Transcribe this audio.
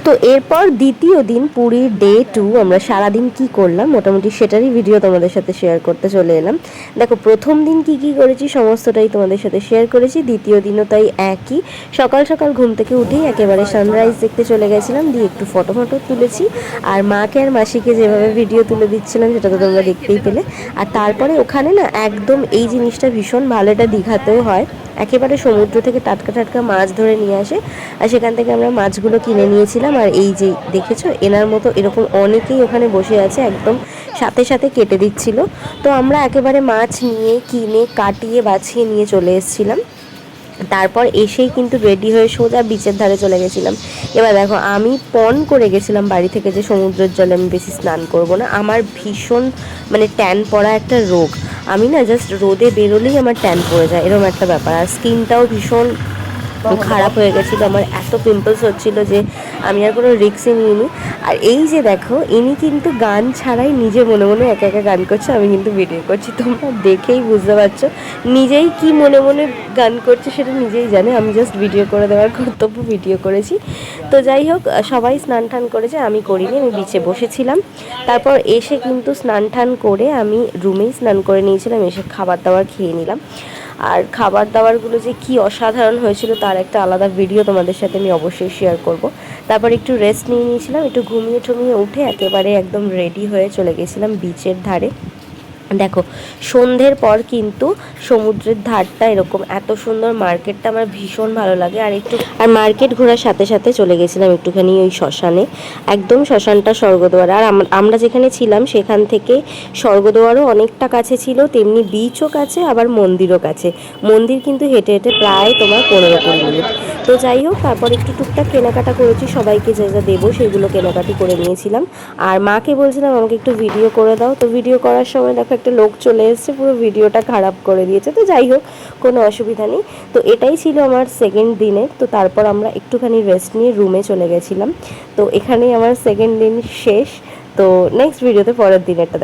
তো এরপর দ্বিতীয় দিন পুরীর ডে 2 আমরা সারাদিন কি করলাম মোটামুটি সেটারই ভিডিও তোমাদের সাথে শেয়ার করতে চলে এলাম। দেখো প্রথম দিন কি করেছি সমস্তটাই তোমাদের সাথে শেয়ার করেছি, দ্বিতীয় দিনও তাই একই। সকাল সকাল ঘুম থেকে উঠেই একেবারে সানরাইজ দেখতে চলে গেছিলাম, দিয়ে একটু ফটো তুলেছি। আর মাকে আর মাসিকে যেভাবে ভিডিও তুলে দিচ্ছিলাম সেটা তো তোমরা দেখতেই পেলে। আর তারপরে ওখানে না একদম এই জিনিসটা ভীষণ ভালো, এটা দীঘাতেও হয়, একেবারে সমুদ্র থেকে টাটকা টাটকা মাছ ধরে নিয়ে আসে, আর সেখান থেকে আমরা মাছগুলো কিনে নিয়েছিলাম। আর এই যে দেখেছো এনার মতো এরকম অনেকেই ওখানে বসে আছে, একদম সাথে সাথে কেটে দিচ্ছিল। তো আমরা একেবারে মাছ নিয়ে কিনে কাটিয়ে বাছিয়ে নিয়ে চলে এসেছিলাম। তারপর এসেই কিন্তু রেডি হয়ে সোজা বিচের ধারে চলে গেছিলাম। এবার দেখো আমি পণ করে গেছিলাম বাড়ি থেকে যে সমুদ্রের জলে আমি বেশি স্নান করব না, আমার ভীষণ মানে ট্যান পড়া একটা রোগ, আমি না জাস্ট রোদে বেরোলেই আমার ট্যান পড়ে যায়, এরকম একটা ব্যাপার। আর স্কিনটাও ভীষণ খারাপ হয়ে গেছিলো, আমার এত পিম্পলস হচ্ছিলো যে আমি আর কোনো রিস্কই নিইনি। আর এই যে দেখো ইনি কিন্তু গান ছাড়াই নিজে মনে মনে একা একা গান করছে, আমি কিন্তু ভিডিও করছি, তোমরা দেখেই বুঝতে পারছো নিজেই কি মনে মনে গান করছে সেটা নিজেই জানে, আমি জাস্ট ভিডিও করে দেওয়ার কর্তব্য ভিডিও করেছি। তো যাই হোক সবাই স্নান টান করেছে, আমি করিনি, আমি বিচে বসেছিলাম। তারপর এসে কিন্তু স্নান টান করে আমি রুমেই স্নান করে নিয়েছিলাম, এসে খাবার দাবার খেয়ে নিলাম। আর খাবার দাবারগুলো যে কি অসাধারণ হয়েছিল তার একটা আলাদা ভিডিও তোমাদের সাথে আমি অবশ্যই শেয়ার করব। তারপর একটু রেস্ট নিয়ে নিয়েছিলাম, একটু ঘুমিয়ে টুমিয়ে উঠে একেবারে একদম রেডি হয়ে চলে গেছিলাম বিচের ধারে। দেখো সন্ধ্যের পর কিন্তু সমুদ্রের ধারটা এরকম এত সুন্দর, মার্কেটটা আমার ভীষণ ভালো লাগে। আর মার্কেট ঘোরার সাথে সাথে চলে গেছিলাম একটুখানি ওই শ্মশানে, একদম শ্মশানটা স্বর্গদ্বার। আর আমরা যেখানে ছিলাম সেখান থেকে স্বর্গদ্বারও অনেকটা কাছে ছিল, তেমনি বিচও কাছে আবার মন্দিরও কাছে। মন্দির কিন্তু হেঁটে হেঁটে প্রায় তোমার 15-20 মিনিট। তো যাই হোক তারপর একটু টুকটাক কেনাকাটা করেছি, সবাইকে যা যা দেবো সেগুলো কেনাকাটি করে নিয়েছিলাম। আর মাকে বলছিলাম আমাকে একটু ভিডিও করে দাও, তো ভিডিও করার সময় দেখো একটা লোক চলে এসেছে, পুরো ভিডিওটা খারাপ করে দিয়েছে। তো যাই হোক কোনো অসুবিধা নেই। তো এটাই ছিল আমার সেকেন্ড দিনের। তো তারপর আমরা একটুখানি রেস্ট নিয়ে রুমে চলে গেছিলাম। তো এখানেই আমার সেকেন্ড দিন শেষ। তো নেক্সট ভিডিওতে পরের দিনেরটা